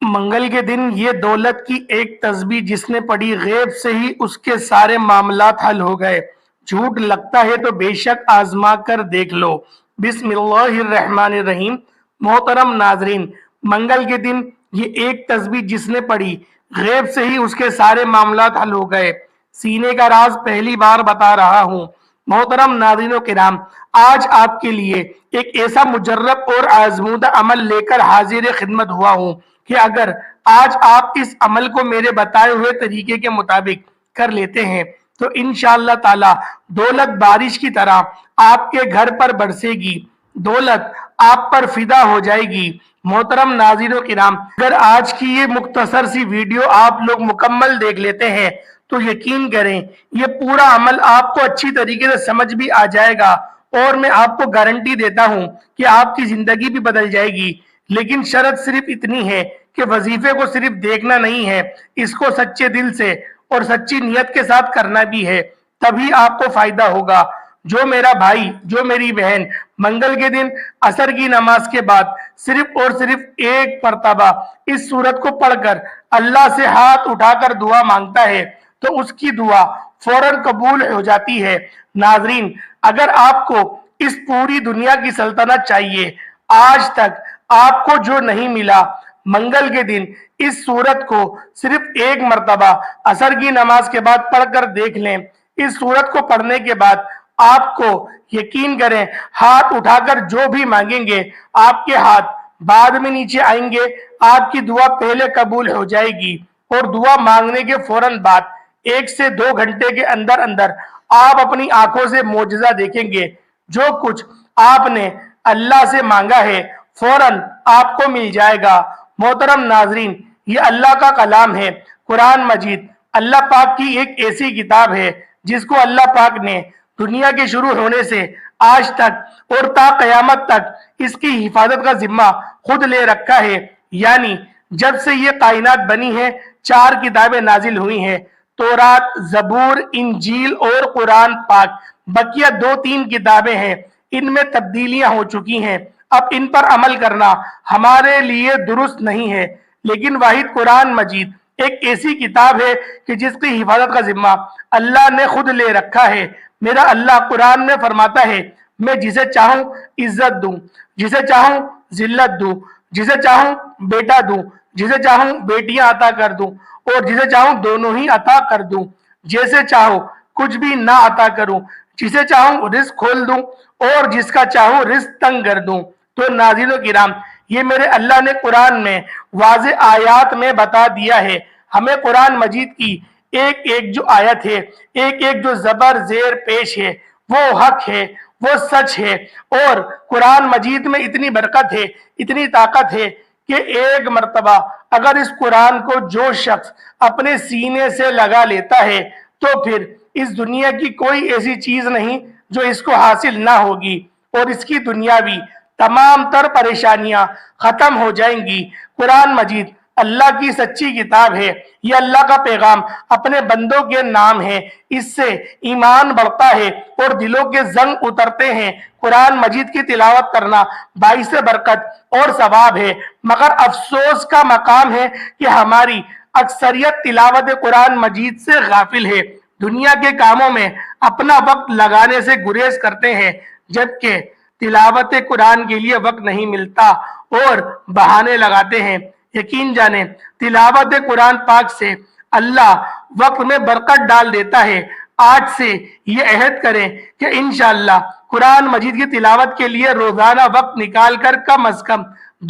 منگل کے دن یہ دولت کی ایک تسبیح جس نے پڑھی غیب سے ہی اس کے سارے معاملات حل ہو گئے۔ جھوٹ لگتا ہے تو بے شک آزما کر دیکھ لو۔ بسم اللہ الرحمن الرحیم۔ محترم ناظرین، منگل کے دن یہ ایک تسبیح جس نے پڑھی غیب سے ہی اس کے سارے معاملات حل ہو گئے۔ سینے کا راز پہلی بار بتا رہا ہوں۔ محترم ناظرین و کرام، آج آپ کے لیے ایک ایسا مجرب اور آزمودہ عمل لے کر حاضر خدمت ہوا ہوں کہ اگر آج آپ اس عمل کو میرے بتائے ہوئے طریقے کے مطابق کر لیتے ہیں تو انشاءاللہ تعالی دولت بارش کی طرح آپ کے گھر پر برسے گی، دولت آپ پر فدا ہو جائے گی۔ محترم ناظرین و کرام، اگر آج کی یہ مختصر سی ویڈیو آپ لوگ مکمل دیکھ لیتے ہیں تو یقین کریں یہ پورا عمل آپ کو اچھی طریقے سے سمجھ بھی آ جائے گا، اور میں آپ کو گارنٹی دیتا ہوں کہ آپ کی زندگی بھی بدل جائے گی۔ لیکن شرط صرف اتنی ہے کہ وظیفے کو صرف دیکھنا نہیں ہے، اس کو سچے دل سے اور سچی نیت کے ساتھ کرنا بھی ہے، تبھی آپ کو فائدہ ہوگا۔ جو میرا بھائی، جو میری بہن منگل کے دن عصر کی نماز کے بعد صرف اور صرف ایک مرتبہ اس سورت کو پڑھ کر اللہ سے ہاتھ اٹھا کر دعا مانگتا ہے تو اس کی دعا فوراً قبول ہو جاتی ہے۔ ناظرین، اگر آپ کو اس پوری دنیا کی سلطنت چاہیے، آج تک آپ کو جو نہیں ملا، منگل کے دن اس سورت کو صرف ایک مرتبہ عصر کی نماز کے بعد پڑھ کر دیکھ لیں۔ اس سورت کو پڑھنے کے بعد آپ کو یقین کریں ہاتھ اٹھا کر جو بھی مانگیں گے آپ کے ہاتھ بعد میں نیچے آئیں گے، آپ کی دعا پہلے قبول ہو جائے گی، اور دعا مانگنے کے فوراً بعد 1 سے 2 گھنٹے کے اندر اندر آپ اپنی آنکھوں سے معجزہ دیکھیں گے۔ جو کچھ آپ نے اللہ سے مانگا ہے فوراً آپ کو مل جائے گا۔ محترم ناظرین، یہ اللہ کا کلام ہے، قرآن مجید اللہ پاک کی ایک ایسی کتاب ہے جس کو اللہ پاک نے دنیا کے شروع ہونے سے آج تک اور تا قیامت تک اس کی حفاظت کا ذمہ خود لے رکھا ہے۔ یعنی جب سے یہ کائنات بنی ہے 4 کتابیں نازل ہوئی ہیں، تورات، زبور، انجیل اور قرآن پاک۔ بقیہ 2-3 کتابیں ہیں، ان میں تبدیلیاں ہو چکی ہیں، اب ان پر عمل کرنا ہمارے لیے درست نہیں ہے، لیکن واحد قرآن مجید ایک ایسی کتاب ہے کہ جس کی حفاظت کا ذمہ اللہ نے خود لے رکھا ہے۔ میرا اللہ قرآن میں فرماتا ہے، میں جسے چاہوں عزت دوں، جسے چاہوں ذلت دوں، جسے چاہوں بیٹا دوں، جسے چاہوں بیٹیاں عطا کر دوں، اور جسے چاہوں دونوں ہی عطا کر دوں، جیسے چاہوں کچھ بھی نہ عطا کروں، جسے چاہوں رزق کھول دوں اور جس کا چاہوں رزق تنگ کر دوں۔ تو ناظرین و کرام، یہ میرے اللہ نے قرآن میں واضح آیات میں بتا دیا ہے۔ ہمیں قرآن مجید کی ایک ایک جو آیت ہے، ایک ایک جو زبر زیر پیش ہے، وہ حق ہے، وہ سچ ہے، اور قرآن مجید میں اتنی برکت ہے، اتنی طاقت ہے کہ ایک مرتبہ اگر اس قرآن کو جو شخص اپنے سینے سے لگا لیتا ہے تو پھر اس دنیا کی کوئی ایسی چیز نہیں جو اس کو حاصل نہ ہوگی، اور اس کی دنیاوی تمام تر پریشانیاں ختم ہو جائیں گی۔ قرآن مجید اللہ کی سچی کتاب ہے، یہ اللہ کا پیغام اپنے بندوں کے نام ہے، اس سے ایمان بڑھتا ہے اور دلوں کے زنگ اترتے ہیں۔ قرآن مجید کی تلاوت کرنا باعث برکت اور ثواب ہے، مگر افسوس کا مقام ہے کہ ہماری اکثریت تلاوت قرآن مجید سے غافل ہے، دنیا کے کاموں میں اپنا وقت لگانے سے گریز کرتے ہیں، جبکہ تلاوت قرآن کے لیے وقت نہیں ملتا اور بہانے لگاتے ہیں۔ یقین جانیں تلاوت قرآن پاک سے اللہ وقت میں برکت ڈال دیتا ہے۔ آج سے یہ عہد کریں کہ انشاءاللہ قرآن مجید کی تلاوت کے لیے روزانہ وقت نکال کر کم از کم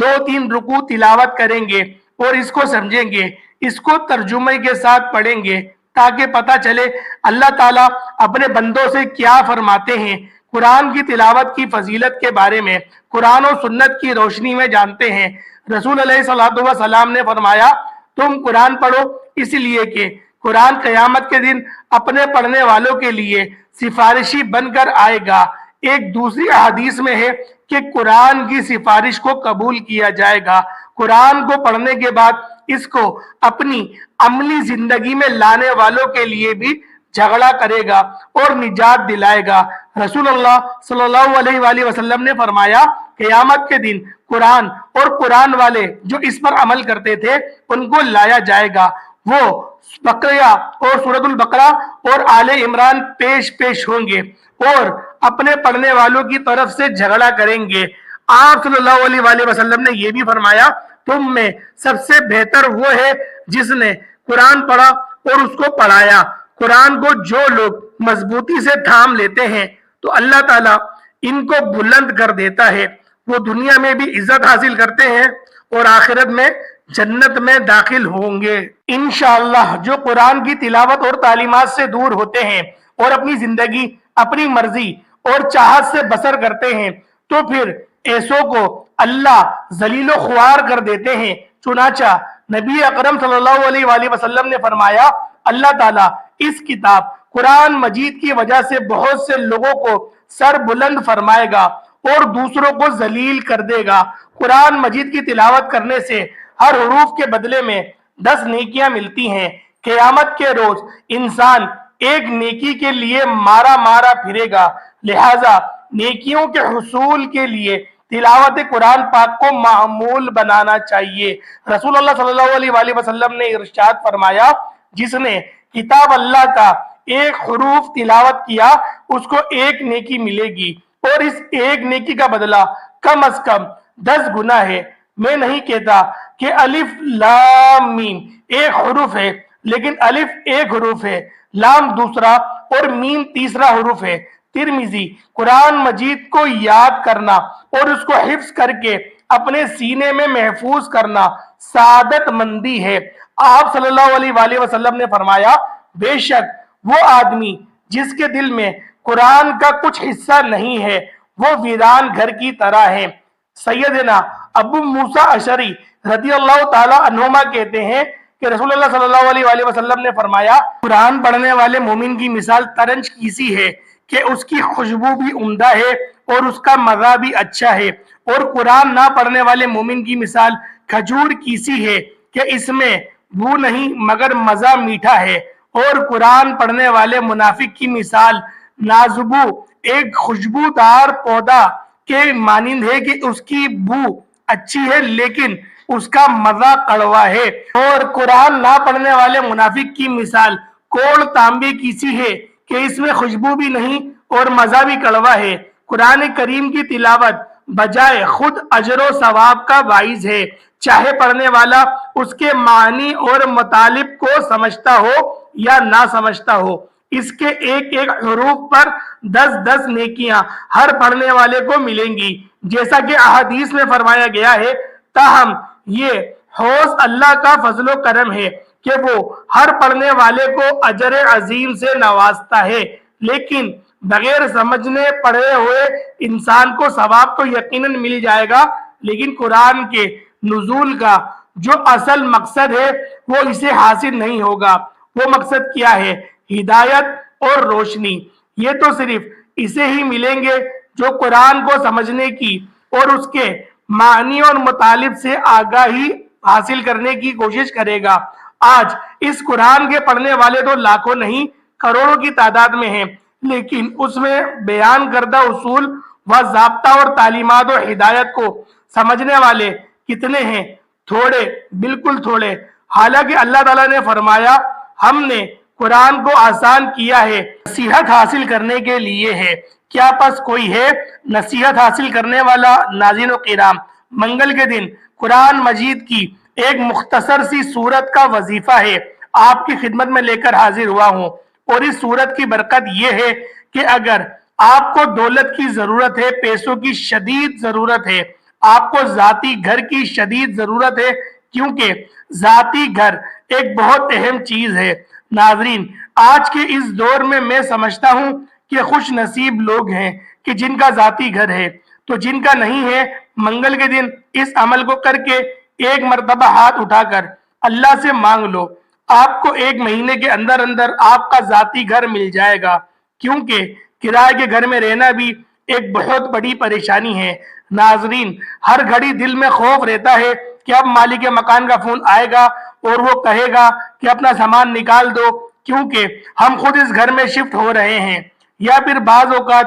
2-3 رکوع تلاوت کریں گے، اور اس کو سمجھیں گے، اس کو ترجمے کے ساتھ پڑھیں گے، تاکہ پتہ چلے اللہ تعالیٰ اپنے بندوں سے کیا فرماتے ہیں۔ قرآن کی تلاوت کی فضیلت کے بارے میں قرآن و سنت کی روشنی میں جانتے ہیں۔ رسول علیہ الصلوۃ والسلام نے فرمایا، تم قرآن پڑھو اس لیے کہ قرآن قیامت کے دن اپنے پڑھنے والوں کے لیے سفارشی بن کر آئے گا۔ ایک دوسری حدیث میں ہے کہ قرآن کی سفارش کو قبول کیا جائے گا، قرآن کو پڑھنے کے بعد اس کو اپنی عملی زندگی میں لانے والوں کے لیے بھی جھگڑا کرے گا اور نجات دلائے گا۔ رسول اللہ صلی اللہ علیہ وآلہ وسلم نے فرمایا قیامت کے دن قرآن اور قرآن والے جو اس پر عمل کرتے تھے ان کو لایا جائے گا، وہ بقرہ اور سورۃ البقرہ اور آل عمران پیش پیش ہوں گے اور اپنے پڑھنے والوں کی طرف سے جھگڑا کریں گے۔ آپ صلی اللہ علیہ وآلہ وسلم نے یہ بھی فرمایا تم میں سب سے بہتر وہ ہے جس نے قرآن پڑھا اور اس کو پڑھایا۔ قرآن کو جو لوگ مضبوطی سے تھام لیتے ہیں تو اللہ تعالیٰ ان کو بلند کر دیتا ہے، وہ دنیا میں بھی عزت حاصل کرتے ہیں اور آخرت میں جنت میں داخل ہوں گے۔ انشاءاللہ جو قرآن کی تلاوت اور تعلیمات سے دور ہوتے ہیں اور اپنی زندگی اپنی مرضی اور چاہت سے بسر کرتے ہیں تو پھر ایسوں کو اللہ ذلیل و خوار کر دیتے ہیں۔ چنانچہ نبی اکرم صلی اللہ علیہ وآلہ وسلم نے فرمایا اللہ تعالیٰ اس کتاب قرآن مجید کی وجہ سے بہت سے لوگوں کو سر بلند فرمائے گا اور دوسروں کو ذلیل کر دے گا۔ قرآن مجید کی تلاوت کرنے سے ہر حروف کے بدلے میں 10 نیکیاں ملتی ہیں۔ قیامت کے روز انسان ایک نیکی کے لیے مارا مارا پھرے گا، لہذا نیکیوں کے حصول کے لیے تلاوت قرآن پاک کو معمول بنانا چاہیے۔ رسول اللہ صلی اللہ علیہ وآلہ وسلم نے ارشاد فرمایا جس نے کتاب اللہ کا ایک حروف تلاوت کیا اس کو ایک نیکی ملے گی اور اس ایک نیکی کا بدلہ کم از کم 10 گنا ہے۔ میں نہیں کہتا کہ الف لام میم ایک حروف ہے، لیکن الف ایک حروف ہے، لام دوسرا اور میم تیسرا حروف ہے۔ ترمذی قرآن مجید کو یاد کرنا اور اس کو حفظ کر کے اپنے سینے میں محفوظ کرنا سعادت مندی ہے۔ آپ صلی اللہ علیہ وآلہ وسلم نے فرمایا بے شک وہ آدمی جس کے دل میں قرآن کا کچھ حصہ نہیں ہے وہ ویران گھر کی طرح ہے۔ سیدنا ابو موسیٰ اشعری رضی اللہ تعالی عنہما کہتے ہیں کہ رسول اللہ صلی اللہ علیہ وآلہ وسلم نے فرمایا قرآن پڑھنے والے مومن کی مثال ترنج کی سی ہے کہ اس کی خوشبو بھی عمدہ ہے اور اس کا مزہ بھی اچھا ہے، اور قرآن نہ پڑھنے والے مومن کی مثال کھجور کی سی ہے کہ اس میں بو نہیں مگر مزہ میٹھا ہے، اور قرآن پڑھنے والے منافق کی مثال نازبو ایک خوشبودار پودا کے مانند ہے کہ اس کی بو اچھی ہے لیکن اس کا مزہ کڑوا ہے، اور قرآن نہ پڑھنے والے منافق کی مثال کوڑ تانبے کی سی ہے کہ اس میں خوشبو بھی نہیں اور مزہ بھی کڑوا ہے۔ قرآن کریم کی تلاوت بجائے خود اجر و ثواب کا باعث ہے، چاہے پڑھنے والا اس کے معنی اور مطالب کو سمجھتا ہو یا نہ سمجھتا ہو۔ اس کے ایک ایک حروف پر 10 نیکیاں ہر پڑھنے والے کو ملیں گی جیسا کہ احادیث میں فرمایا گیا ہے۔ تاہم یہ حوض اللہ کا فضل و کرم ہے کہ وہ ہر پڑھنے والے کو اجر عظیم سے نوازتا ہے، لیکن بغیر سمجھنے پڑھے ہوئے انسان کو ثواب تو یقیناً مل جائے گا، لیکن قرآن کے نزول کا جو اصل مقصد ہے وہ اسے حاصل نہیں ہوگا۔ وہ مقصد کیا ہے؟ ہدایت اور روشنی۔ یہ تو صرف اسے ہی ملیں گے جو قرآن کو سمجھنے کی اور اس کے معنی اور مطالب سے آگاہی حاصل کرنے کی کوشش کرے گا۔ آج اس قرآن کے پڑھنے والے تو لاکھوں نہیں کروڑوں کی تعداد میں ہیں، لیکن اس میں بیان کردہ اصول و ضابطہ اور تعلیمات و ہدایت کو سمجھنے والے کتنے ہیں؟ تھوڑے، بالکل تھوڑے۔ حالانکہ اللہ تعالیٰ نے فرمایا ہم نے قرآن کو آسان کیا ہے، نصیحت حاصل کرنے کے لیے ہے۔ کیا پس کوئی ہے نصیحت حاصل کرنے والا؟ ناظرین و کرام، منگل کے دن قرآن مجید کی ایک مختصر سی سورت کا وظیفہ ہے آپ کی خدمت میں لے کر حاضر ہوا ہوں، اور اس سورت کی برکت یہ ہے کہ اگر آپ کو دولت کی ضرورت ہے، پیسوں کی شدید ضرورت ہے، آپ کو ذاتی گھر کی شدید ضرورت ہے، کیونکہ ذاتی گھر ایک بہت اہم چیز ہے۔ ناظرین، آج کے اس دور میں میں سمجھتا ہوں کہ خوش نصیب لوگ ہیں کہ جن کا ذاتی گھر ہے، تو جن کا نہیں ہے منگل کے دن اس عمل کو کر کے ایک مرتبہ ہاتھ اٹھا کر اللہ سے مانگ لو، آپ کو 1 مہینے کے اندر اندر آپ کا ذاتی گھر مل جائے گا، کیونکہ کرائے کے گھر میں رہنا بھی ایک بہت بڑی پریشانی ہے۔ ناظرین، ہر گھڑی دل میں خوف رہتا ہے کہ اب مالک مکان کا فون آئے گا اور وہ کہے گا کہ اپنا سامان نکال دو کیونکہ ہم خود اس گھر میں شفٹ ہو رہے ہیں، یا پھر بعض اوقات